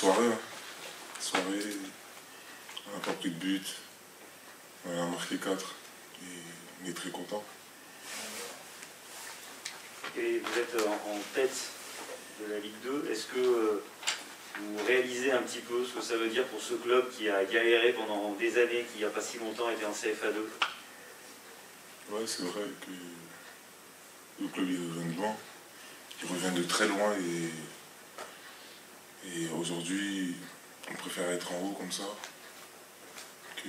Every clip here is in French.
soirée. Hein. Soirée, on n'a pas pris de but. On a marqué 4. Et on est très content. Et vous êtes en tête de la Ligue 2. Est-ce que vous réalisez un petit peu ce que ça veut dire pour ce club qui a galéré pendant des années, qui il n'y a pas si longtemps était en CFA2? Ouais, c'est vrai que le club il revient de loin. Il revient de très loin et aujourd'hui, on préfère être en haut comme ça que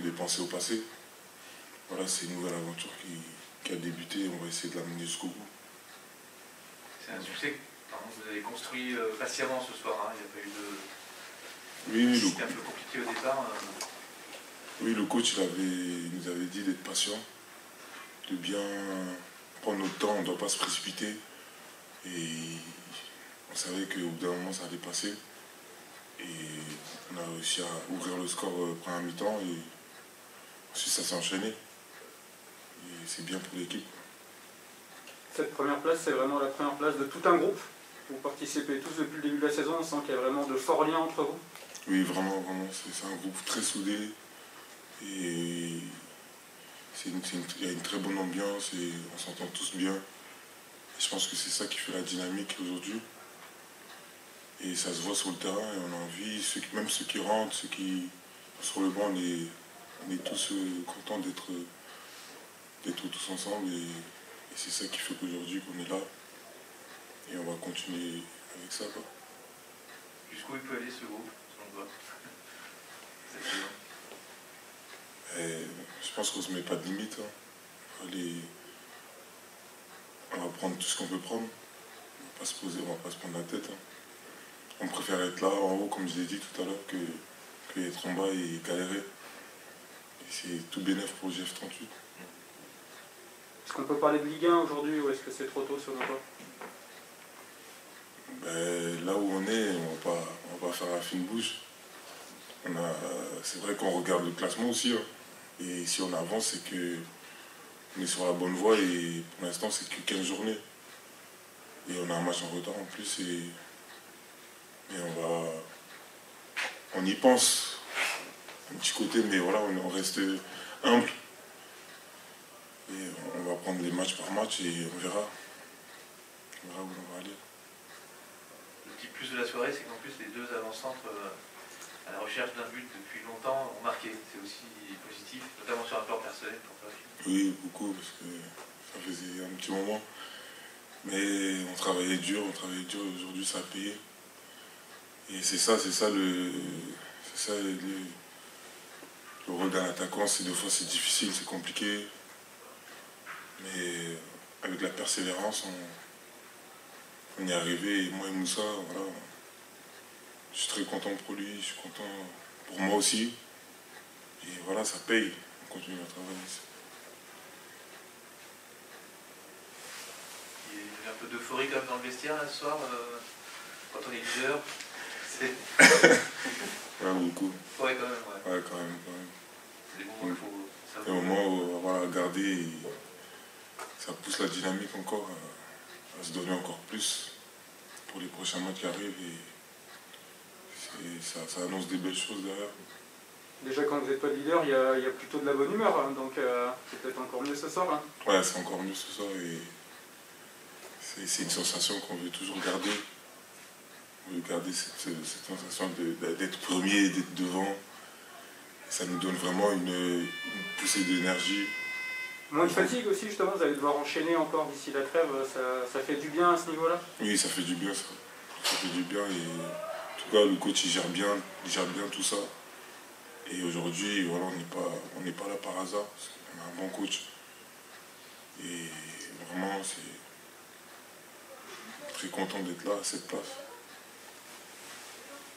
de penser au passé. Voilà, c'est une nouvelle aventure qui a débuté, on va essayer de l'amener jusqu'au bout. C'est un succès que vous avez construit patiemment ce soir, hein. Il n'y a pas eu de... Oui, c'était un peu compliqué au départ. Oui, le coach il nous avait dit d'être patient, de bien prendre notre temps, on ne doit pas se précipiter. Et on savait qu'au bout d'un moment ça allait passer. Et on a réussi à ouvrir le score première mi-temps et ensuite ça s'est enchaîné. Et c'est bien pour l'équipe. Cette première place, c'est vraiment la première place de tout un groupe. Vous participez tous depuis le début de la saison, on sent qu'il y a vraiment de forts liens entre vous. Oui, vraiment, c'est un groupe très soudé. Et il y a une très bonne ambiance et on s'entend tous bien. Et je pense que c'est ça qui fait la dynamique aujourd'hui. Et ça se voit sur le terrain et on a envie, même ceux qui rentrent, ceux qui sont sur le banc, on est tous contents d'être tous ensemble. Et c'est ça qui fait qu'aujourd'hui qu'on est là. Et on va continuer avec ça, quoi. Jusqu'où il peut aller ce groupe, selon toi? Je pense qu'on ne se met pas de limite. Hein. On va prendre tout ce qu'on peut prendre. On ne va pas se poser, on va pas se prendre la tête. Hein. On préfère être là en haut, comme je l'ai dit tout à l'heure, que être en bas et galérer. Et c'est tout bénef pour le GF38. Est-ce qu'on peut parler de Ligue 1 aujourd'hui ou est-ce que c'est trop tôt selon toi? Là où on est, on va pas faire la fine bouche. C'est vrai qu'on regarde le classement aussi. Hein. Et si on avance, c'est qu'on est sur la bonne voie et pour l'instant, c'est que 15 journées. Et on a un match en retard en plus et on y pense un petit côté, mais voilà, on reste humble. Et on va prendre les matchs par match et on verra. On verra où on va aller. Le petit plus de la soirée, c'est qu'en plus les deux avant-centres à la recherche d'un but depuis longtemps ont marqué. C'est aussi positif, notamment sur un plan personnel pour toi. Oui, beaucoup, parce que ça faisait un petit moment. Mais on travaillait dur, aujourd'hui ça a payé. Et c'est ça le rôle d'un attaquant, c'est des fois c'est difficile, c'est compliqué. Mais avec la persévérance, on y est arrivé. Et moi et Moussa, voilà, je suis très content pour lui, je suis content pour moi aussi. Et voilà, ça paye, on continue à travailler. Il y a un peu d'euphorie quand même dans le vestiaire là, ce soir, quand on est leader. Ouais, beaucoup. Ouais, quand même. Ouais, quand même. C'est des moments qu'il faut... C'est un moment où on va garder et ça pousse la dynamique encore à se donner encore plus pour les prochains matchs qui arrivent et ça annonce des belles choses derrière. Déjà quand vous n'êtes pas leader, il y a plutôt de la bonne humeur, hein, donc c'est peut-être encore mieux ce soir. Hein. Ouais, c'est encore mieux ce soir et c'est une sensation qu'on veut toujours garder. On veut garder cette sensation d'être premier, d'être devant. Ça nous donne vraiment une poussée d'énergie. Moins de fatigue aussi, justement, vous allez devoir enchaîner encore d'ici la trêve, ça fait du bien à ce niveau-là? Oui, ça fait du bien ça. Ça fait du bien et en tout cas le coach il gère bien tout ça. Et aujourd'hui, voilà, on n'est pas là par hasard, parce qu'on a un bon coach. Et vraiment, c'est très content d'être là à cette place.